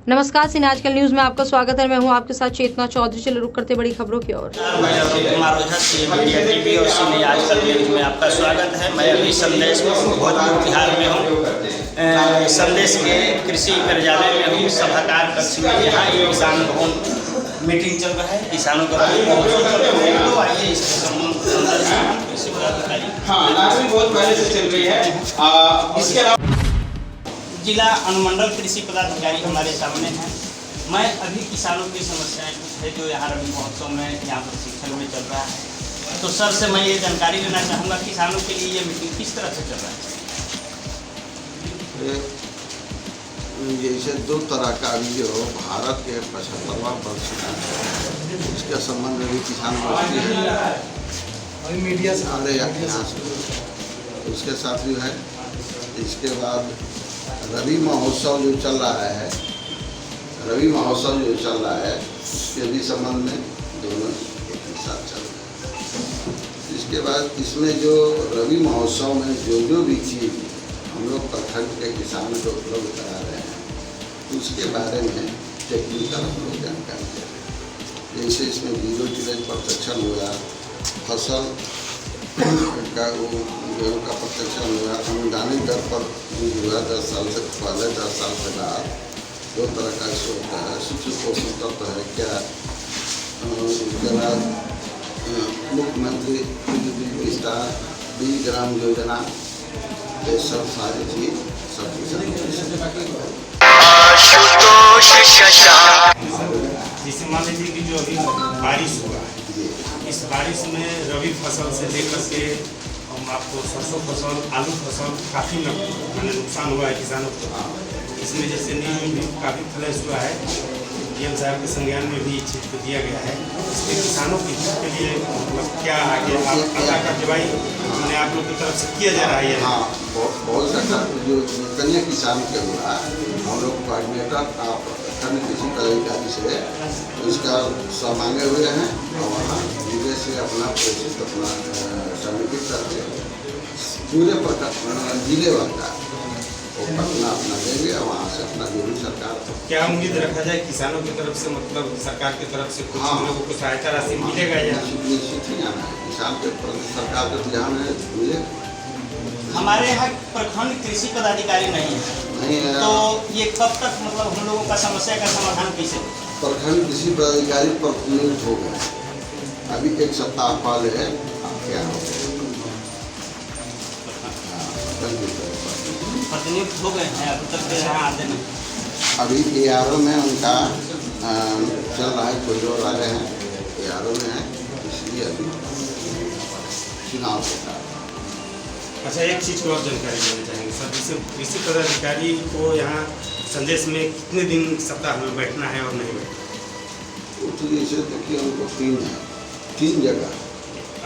नमस्कार, सिने आजकल न्यूज में आपका स्वागत है। मैं हूं आपके साथ चेतना चौधरी। चलो रुक करते बड़ी खबरों की ओर। मैं अरुण कुमार ओझा, मीडिया टीवी और सिने आजकल न्यूज में आपका स्वागत है। मैं अभी संदेश भोजपुर बिहार में हूँ। संदेश के कृषि कार्यालय में हूँ, सभागार कक्ष में। यहाँ एक किसान भवन मीटिंग चल रहा है, किसानों का तो आइए इसके संबंध कृषि पदाधिकारी। हाँ, बहुत पहले से चल रही है। इसके अलावा जिला अनुमंडल कृषि पदाधिकारी हमारे सामने हैं। मैं अभी किसानों की समस्याएं कुछ है जो यहाँ रबी महोत्सव में यहाँ पर शिक्षण में चल रहा है, तो सर से मैं ये जानकारी लेना चाहूँगा किसानों के लिए ये मीटिंग किस तरह से चल रहा है। जैसे दो तरह का अभी जो भारत के 75वां वर्ष है, उसका संबंध अभी किसान गोष्ठी है मीडिया से आ रहे यहाँ से, उसके साथ जो है। इसके बाद रबी महोत्सव जो चल रहा है, उसके भी संबंध में दोनों एक ही साथ चल रहे हैं। इसके बाद इसमें जो रबी महोत्सव में जो भी चीज़ हम लोग प्रखंड के किसान को उपलब्ध करा रहे हैं, उसके बारे में टेक्निकल हम लोग जानकारी दे रहे हैं। जैसे इसमें जीरो टिलेज प्रशिक्षण हुआ, फसल का वो गेहूँ का प्रशिक्षण हुआ, अनुदानित दर पर बीज हुआ 10 साल से पहले, 10 साल के बाद। दो तरह का इसको होता है, सूक्ष्म पोषण तत्व है क्या, उसके बाद मुख्यमंत्री विस्तार, बीज ग्राम योजना, ये सब सारी चीज सब जिसे मान लीजिए कि जो अभी बारिश हुआ है, इस बारिश में रबी फसल से लेकर के हम आपको सरसों फसल, आलू फसल काफ़ी नुकसान हुआ है किसानों को। इसमें जैसे न्यूज में भी काफ़ी फ्लैश हुआ है, डीएम साहब के संज्ञान में भी इस चीज़ को दिया गया है। इसके किसानों के हित के लिए मतलब क्या आगे आपका कार्रवाई मैंने आप लोग की तरफ से किया जा रहा है? हाँ, बहुत सा जो जितने किसान के हुआ, हम लोग कोऑर्डिनेटर कृषि पदाधिकारी से इसका सब मांगे हुए हैं और वहाँ जिले से अपना प्रेषित अपना समेकित करके पूरे जिले वाला वो पटना अपना देंगे, वहाँ से अपना जो भी सरकार। क्या उम्मीद रखा जाए किसानों की तरफ से, मतलब सरकार की तरफ से कुछ लोगों को सहायता राशि मिलेगा या? निश्चित ही आना है, किसान के प्रति सरकार का ध्यान है, मिलेगा। हमारे यहाँ प्रखंड कृषि पदाधिकारी नहीं है, तो ये कब तक मतलब हम लोगों का समस्या का समाधान कैसे? प्रखंड कृषि पदाधिकारी पर नियुक्त हो गए, अभी 1 सप्ताह पहले है। क्या हो गया, प्रतिनियुक्त हो गए हैं, अभी तक यहाँ आते नहीं। अभी ARO में उनका चल रहा है, कोई और वाले हैं ARO में है, इसलिए अभी चुनाव होता है। अच्छा, एक चीज़ को और जानकारी देना चाहेंगे सर, जैसे कृषि पदाधिकारी को यहाँ संदेश में कितने दिन सप्ताह में बैठना है और नहीं बैठना? तो जैसे देखिए उनको 3 जगह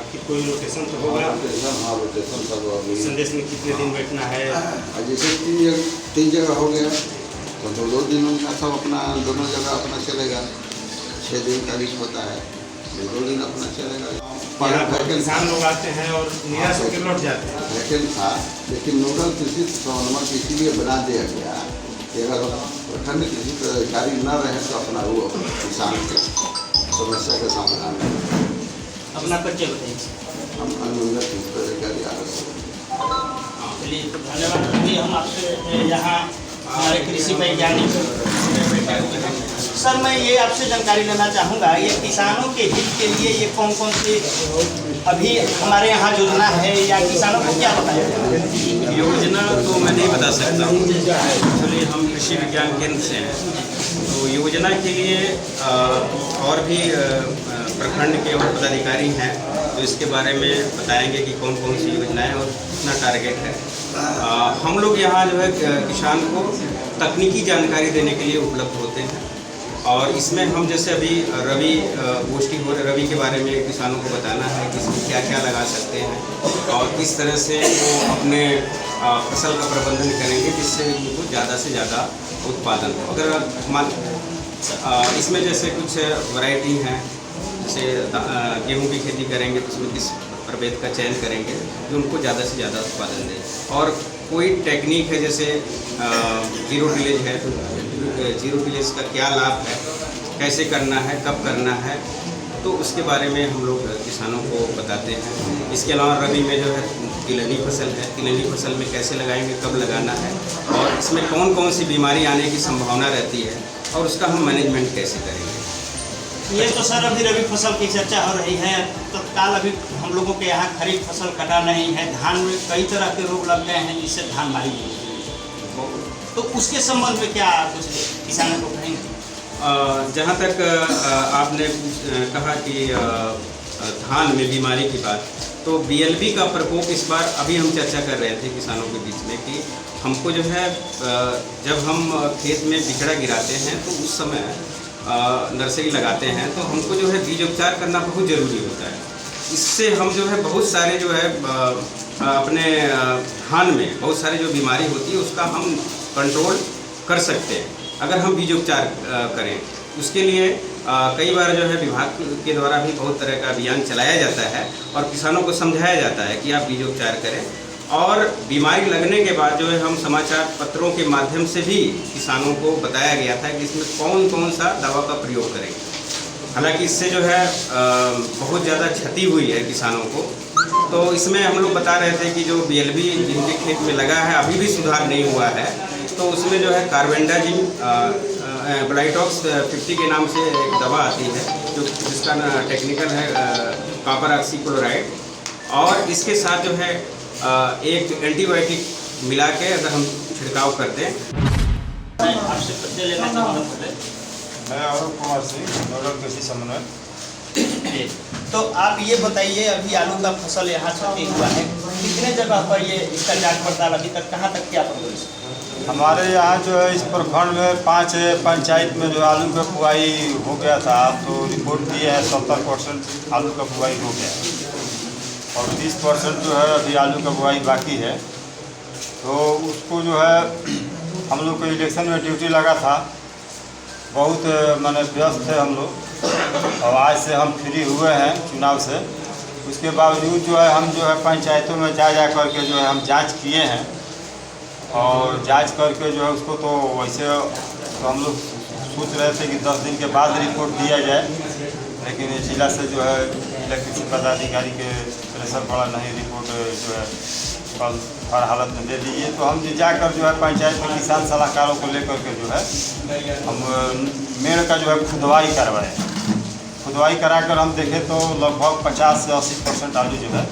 आपकी कोई रोटेशन तो होगा? रोटेशन सब अभी संदेश में कितने दिन बैठना है? जैसे 3 जगह हो गया तो 2 दिन उनका सब अपना दोनों जगह अपना चलेगा। 6 दिन का लिस्ट होता है, 2 दिन अपना चलेगा। किसान लोग आते हैं और निराश होकर लौट जाते हैं। वैकेंट था, लेकिन नोडल कृषि समन्वयक इसीलिए बना दिया गया कि अगर प्रखंड कृषि पदाधिकारी न रहे तो अपना वो किसान के समस्या का समाधान करें। अपना परिचय बताइए। हम अनुमंडल कृषि पदाधिकारी चलिए, धन्यवाद। अभी हम आपसे यहाँ हमारे कृषि वैज्ञानिक सर, मैं ये आपसे जानकारी लेना चाहूँगा, ये किसानों के हित के लिए ये कौन कौन सी अभी हमारे यहाँ योजना है या किसानों को क्या बताया? योजना तो मैं नहीं बता सकता हूँ, एक्चुअली हम कृषि विज्ञान केंद्र से हैं, तो योजना के लिए और भी प्रखंड के और पदाधिकारी हैं, तो इसके बारे में बताएंगे कि कौन कौन सी योजनाएं और कितना टारगेट है। हम लोग यहाँ जो है किसान को तकनीकी जानकारी देने के लिए उपलब्ध होते हैं, और इसमें हम जैसे अभी रबी गोष्ठी हो रही, रबी के बारे में किसानों को बताना है कि इसमें क्या क्या लगा सकते हैं और किस तरह से वो अपने फसल का प्रबंधन करेंगे जिससे उनको ज़्यादा से ज़्यादा उत्पादन हो। अगर इसमें जैसे कुछ वैरायटी हैं, जैसे गेहूं की खेती करेंगे तो उसमें किस प्रभेद का चयन करेंगे जो उनको ज़्यादा से ज़्यादा उत्पादन दे। और कोई टेक्निक है जैसे जीरो टिलेज है, तो जीरो टिलेज का क्या लाभ है, कैसे करना है, कब करना है, तो उसके बारे में हम लोग किसानों को बताते हैं। इसके अलावा रबी में जो है तिलहनी फसल है, तिलहनी फसल में कैसे लगाएंगे, कब लगाना है और इसमें कौन कौन सी बीमारी आने की संभावना रहती है और उसका हम मैनेजमेंट कैसे करेंगे। ये तो सर अभी रबी फसल की चर्चा हो रही है। तत्काल अभी हम लोगों के यहाँ खरीफ फसल कटा नहीं है। धान में कई तरह के रोग लग गए हैं जिससे धान मारी गई, तो उसके संबंध में क्या कुछ किसानों को कहेंगे? जहाँ तक आपने कहा कि धान में बीमारी की बात, तो BLB का प्रकोप इस बार अभी हम चर्चा कर रहे थे किसानों के बीच में कि हमको जो है जब हम खेत में बिचड़ा गिराते हैं तो उस समय नर्सरी लगाते हैं तो हमको जो है बीज उपचार करना बहुत ज़रूरी होता है। इससे हम जो है बहुत सारे जो है अपने धान में बहुत सारी जो बीमारी होती है उसका हम कंट्रोल कर सकते हैं अगर हम बीज उपचार करें। उसके लिए कई बार जो है विभाग के द्वारा भी बहुत तरह का अभियान चलाया जाता है और किसानों को समझाया जाता है कि आप बीज उपचार करें। और बीमारी लगने के बाद जो है हम समाचार पत्रों के माध्यम से भी किसानों को बताया गया था कि इसमें कौन कौन सा दवा का प्रयोग करेंगे। हालांकि इससे जो है बहुत ज़्यादा क्षति हुई है किसानों को, तो इसमें हम लोग बता रहे थे कि जो BLB जिनके खेत में लगा है अभी भी सुधार नहीं हुआ है, तो उसमें जो है कार्बेंडाजिम ब्लाइटॉक्स 50 के नाम से एक दवा आती है जो जिसका टेक्निकल है कॉपर ऑक्सीक्लोराइड, और इसके साथ जो है एक एंटीबायोटिक मिला के अगर हम छिड़काव कर दें। आपसे परिचय लेना चाहूँगा। मैं अरूप कुमार सिंह, नोडल कृषि समन्वय। तो आप ये बताइए, अभी आलू का फसल यहाँ क्षति हुआ है, कितने जगह पर ये इसका जांच पड़ताल अभी तक कहाँ तक क्या प्रोग्रेस? हमारे यहाँ जो है इस प्रखंड में 5 पंचायत में जो आलू का बुआई हो गया था, तो रिपोर्ट दिए है 70% आलू का बुआई हो गया और 30% जो है अभी आलू का बुआई बाकी है। तो उसको जो है हम लोग को इलेक्शन में ड्यूटी लगा था, बहुत माने व्यस्त थे हम लोग और आज से हम फ्री हुए हैं चुनाव से। उसके बावजूद जो है हम जो है पंचायतों में जा करके जो है हम जांच किए हैं और जांच करके जो है उसको तो वैसे तो हम लोग सोच रहे थे कि 10 दिन के बाद रिपोर्ट दिया जाए, लेकिन जिला से जो है इलेक्ट्रिसिटी पदाधिकारी के प्रेशर पड़ा, नहीं रिपोर्ट जो है कल हर हालत में दे दीजिए। तो हम जाकर जो है पंचायत में किसान सलाहकारों को लेकर के जो है हम मेड़ का जो है खुदवाई करवाए। खुदवाई कराकर हम देखें तो लगभग 50 से 80% आलू जो है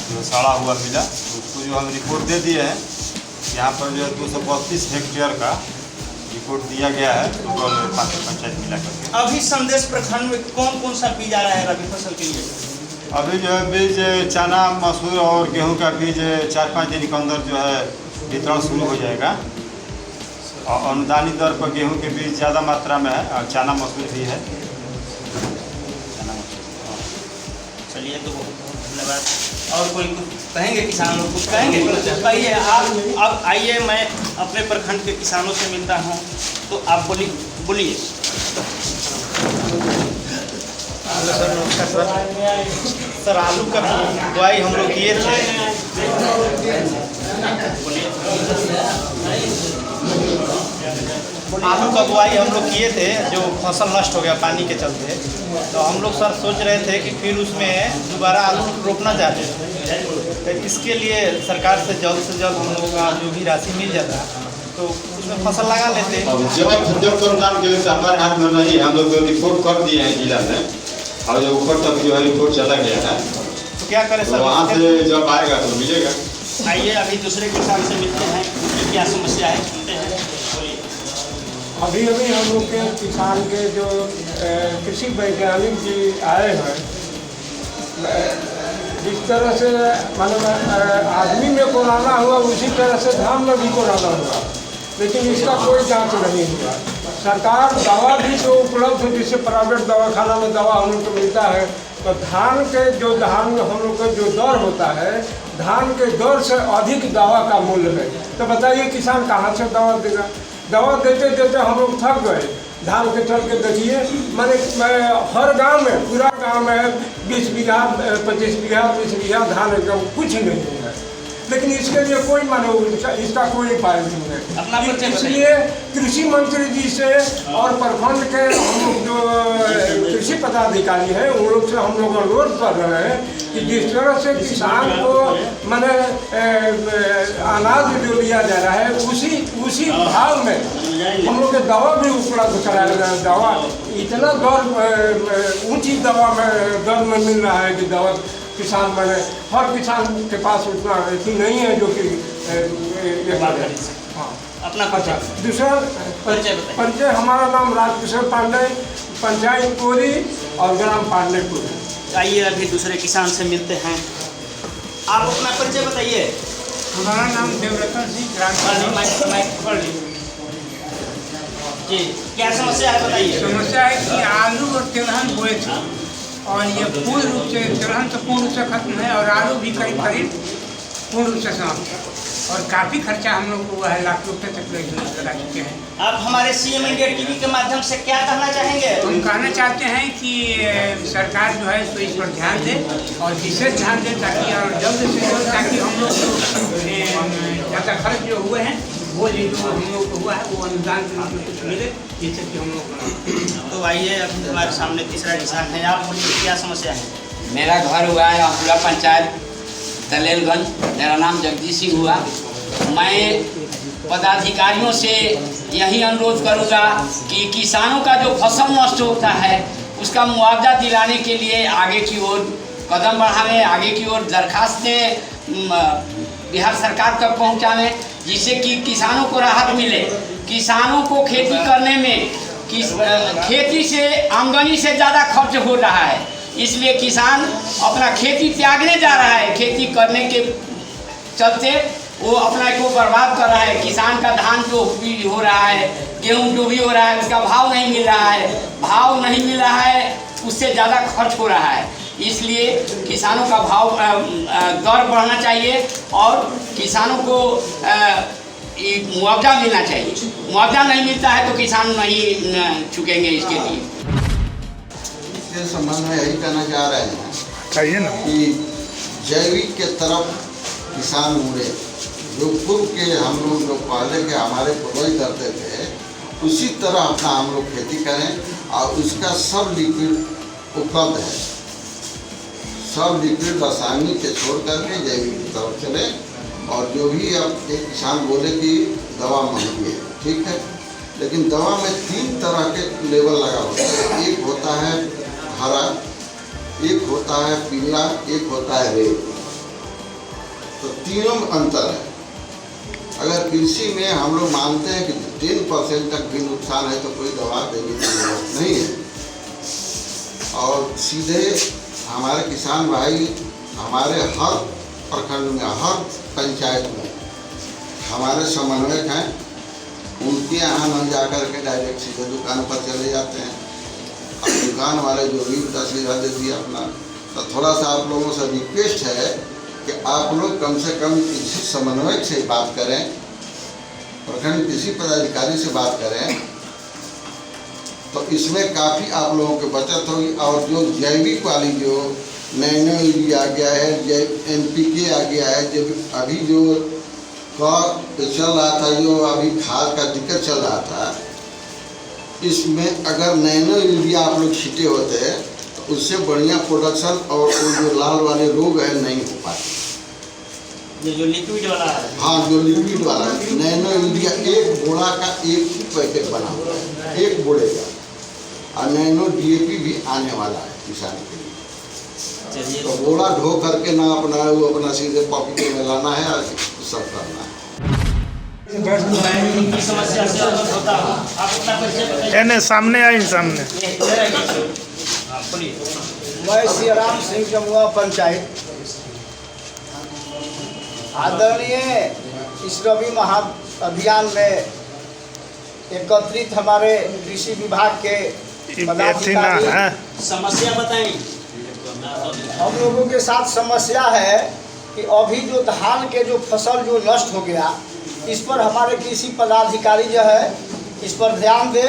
जो सड़ा हुआ मिला, उसको जो हम रिपोर्ट दे दिए हैं। यहाँ पर जो है 232 हेक्टेयर का रिपोर्ट दिया गया है टोटल 5 पंचायत मिला करके। अभी संदेश प्रखंड में कौन कौन सा बीज आ रहा है रबी फसल के लिए? अभी जो है बीज चना, मसूर और गेहूं का बीज 4-5 दिन के अंदर जो है वितरण शुरू हो जाएगा और अनुदानित दर पर गेहूं के बीज ज़्यादा मात्रा में है और चना मसूर भी है। चलिए, तो धन्यवाद। और कोई कुछ कहेंगे? किसान लोग कुछ कहेंगे? कहिए आप। अब आइए, मैं अपने प्रखंड के किसानों से मिलता हूँ, तो आप बोलिए। सर नमस्कार सर। सर आलू का बुआई हम लोग किए थे, आलू का बुआई हम लोग किए थे, जो फसल नष्ट हो गया पानी के चलते। तो हम लोग सर सोच रहे थे कि फिर उसमें दोबारा आलू रोपना चाहते थे, तो इसके लिए सरकार से जल्द हम लोगों का जो भी राशि मिल जाता तो उसमें फसल लगा लेते। जब अनुदान के लिए हमारे हाथ में नहीं, हम लोग रिपोर्ट कर दिए हैं जिला में और जो ऊपर तक जो है रिपोर्ट चला गया है, तो क्या करें सर? वहाँ से जब आएगा तो मिलेगा। आइए, अभी दूसरे किसान से मिलते हैं, क्या समस्या है सुनते हैं। बोलिए। अभी हम लोग के किसान के जो कृषि वैज्ञानिक जी आए हैं, जिस तरह से मतलब आदमी में कोरोना हुआ उसी तरह से धान में भी कोरोना हुआ, लेकिन इसका कोई जांच नहीं हुआ। सरकार दवा भी जो उपलब्ध है, जिससे प्राइवेट दवाखाना में दवा हम लोग को मिलता है, तो धान में हम लोग का जो दर होता है, धान के दर से अधिक दवा का मूल्य है। तो बताइए किसान कहाँ से दवा देगा? दवा देते हम लोग थक गए। धान के चल के देखिए, मैंने हर गांव में पूरा काम है 20 बीघा 25 बीघा 20 बीघा धान एकदम कुछ नहीं है, लेकिन इसके लिए कोई मानो इसका कोई उपाय नहीं है। इसलिए कृषि मंत्री जी से और प्रखंड के हम लोग जो कृषि पदाधिकारी हैं उन लोग से हम लोग अनुरोध कर रहे हैं कि जिस तरह से किसान को माने अनाज जो दिया जा रहा है उसी भाव में हम लोग के दवा भी उपलब्ध कराया जाए। दवा इतना दर ऊंची दवा में दर में मिल रहा है कि दवा किसान मैंने हर किसान के पास उतना ऐसी नहीं है जो कि हाँ अपना अच्छा। दूसरा परिचय, हमारा नाम राजकिशोर पांडे, पंचायत कोरी और ग्राम पांडेपुर। आइए अभी दूसरे किसान से मिलते हैं। आप अपना परिचय बताइए। हमारा नाम देवरतन सिंह, ग्राम जी, क्या समस्या है बताइए। समस्या है कि आलू और तिलहन बोए थे और ये पूर्ण रूप से तिलहन तो पूर्ण रूप से खत्म है और आलू भी करीब पूर्ण रूप से समाप्त है और काफ़ी खर्चा हम लोग को हुआ है, लाख रुपये तक लगा चुके हैं। आप हमारे CM इंडिया टीवी के माध्यम से क्या कहना चाहेंगे? हम कहना चाहते हैं कि सरकार जो है सो इस पर ध्यान दे और विशेष ध्यान दे ताकि और जल्द से जल्द ताकि हम लोग ज़्यादा खर्च जो हुए हैं वो जो हम लोग को हुआ है वो अनुदान के रूप में कुछ मिले, जिससे कि हम लोग। तो आइए अभी हमारे सामने तीसरा किसान है। आप बोलिए क्या समस्या है? मेरा घर हुआ है अमला पंचायत दलेलगंज, मेरा नाम जगदीश सिंह हुआ। मैं पदाधिकारियों से यही अनुरोध करूंगा कि किसानों का जो फसल नष्ट होता है उसका मुआवजा दिलाने के लिए आगे की ओर कदम बढ़ाने, आगे की ओर दरखास्तें बिहार सरकार तक पहुंचाने, जिससे कि किसानों को राहत मिले। किसानों को खेती करने में खेती से आमदनी से ज़्यादा खर्च हो रहा है, इसलिए किसान अपना खेती त्यागने जा रहा है। खेती करने के चलते वो अपना को बर्बाद कर रहा है। किसान का धान जो भी हो रहा है, गेहूँ जो भी हो रहा है, उसका भाव नहीं मिल रहा है। भाव नहीं मिल रहा है, उससे ज़्यादा खर्च हो रहा है। इसलिए किसानों का भाव दर बढ़ना चाहिए और किसानों को मुआवजा मिलना चाहिए। मुआवजा नहीं मिलता है तो किसान नहीं चुकेंगे इसके लिए। इसके संबंध में यही कहना चाह रहे हैं कि जैविक के तरफ किसान मुड़े। जो पूर्व के हम लोग जो पहले के हमारे पूर्वज करते थे उसी तरह अपना हम लोग खेती करें और उसका सब लिक्विड उपलब्ध है। सब लिक्विड रासायनिक के छोड़ करके जैविक की तरफ चले। और जो भी अब एक किसान बोले कि दवा महंगी है, ठीक है, लेकिन दवा में 3 तरह के लेवल लगा होता है। एक होता है हरा, एक होता है पीला, एक होता है रेड। तो तीनों में अंतर है। अगर कृषि में हम लोग मानते हैं कि 10% तक भी नुकसान है तो कोई दवा देने की जरूरत नहीं है। और सीधे हमारे किसान भाई हमारे हर प्रखंड में, हर पंचायत में हमारे समन्वयक हैं। उनके यहाँ न जाकर के डायरेक्ट सीधे दुकान पर चले जाते हैं। अब दुकान वाले जो भी 10,000 दे दिया अपना। तो थोड़ा सा आप लोगों से रिक्वेस्ट है कि आप लोग कम से कम किसी समन्वयक से बात करें, प्रखंड कृषि पदाधिकारी से बात करें, तो इसमें काफ़ी आप लोगों की बचत होगी। और जो जैविक वाली जो नैनो यूरिया आ गया है, NPK आ गया है, जब अभी जो चल रहा था, जो अभी खाद का दिक्कत चल रहा था, इसमें अगर नैनो यूरिया आप लोग छीटे होते तो उससे बढ़िया प्रोडक्शन और वो जो लाल वाले रोग है नहीं हो पाते। जो लिक्विड वाला है, हाँ, जो लिक्विड वाला नैनो यूरिया एक बोरा का एक ही पैकेट बना हुआ है, एक बोरे का। और नैनो DAP भी आने वाला है किसान के लिए। तो बोरा ढो करके ना अपना वो अपना सीधे पॉकेट में लाना है और सब करना है। समस्या से होता है। आप अपना परिचय बताइए। सामने आई सामने। मैं सियाराम सिंह जमुआ पंचायत। आदरणीय इस रबी महाअभियान में एकत्रित हमारे कृषि विभाग के पदाधिकारी समस्या बताएं। हम लोगों के साथ समस्या है कि अभी जो धान के जो फसल जो नष्ट हो गया, इस पर हमारे कृषि पदाधिकारी जो है इस पर ध्यान दे।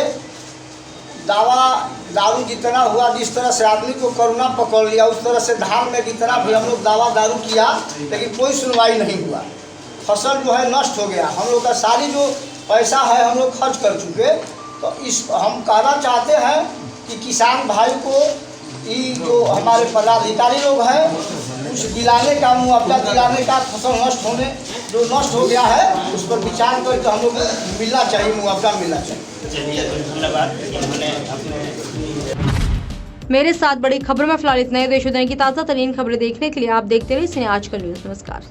दारू जितना हुआ, जिस तरह से आदमी को कोरोना पकड़ लिया, उस तरह से धान में जितना भी हम लोग दारू किया, लेकिन कोई सुनवाई नहीं हुआ। फसल जो है नष्ट हो गया। हम लोग का सारी जो पैसा है हम लोग खर्च कर चुके। तो इस हम कहना चाहते हैं कि किसान भाई को ये जो हमारे पदाधिकारी लोग हैं कुछ दिलाने का, मुआवजा दिलाने का, फसल नष्ट होने जो नष्ट हो गया है उस पर विचार करके हम लोग को मिलना चाहिए, मुआवजा मिलना चाहिए। चलिए धन्यवाद। इन्होंने अपने मेरे साथ बड़ी खबर में फिलहाल इतना ही। देश दुनिया की ताज़ा तरीन खबरें देखने के लिए आप देखते रहिए आजकल न्यूज़। नमस्कार।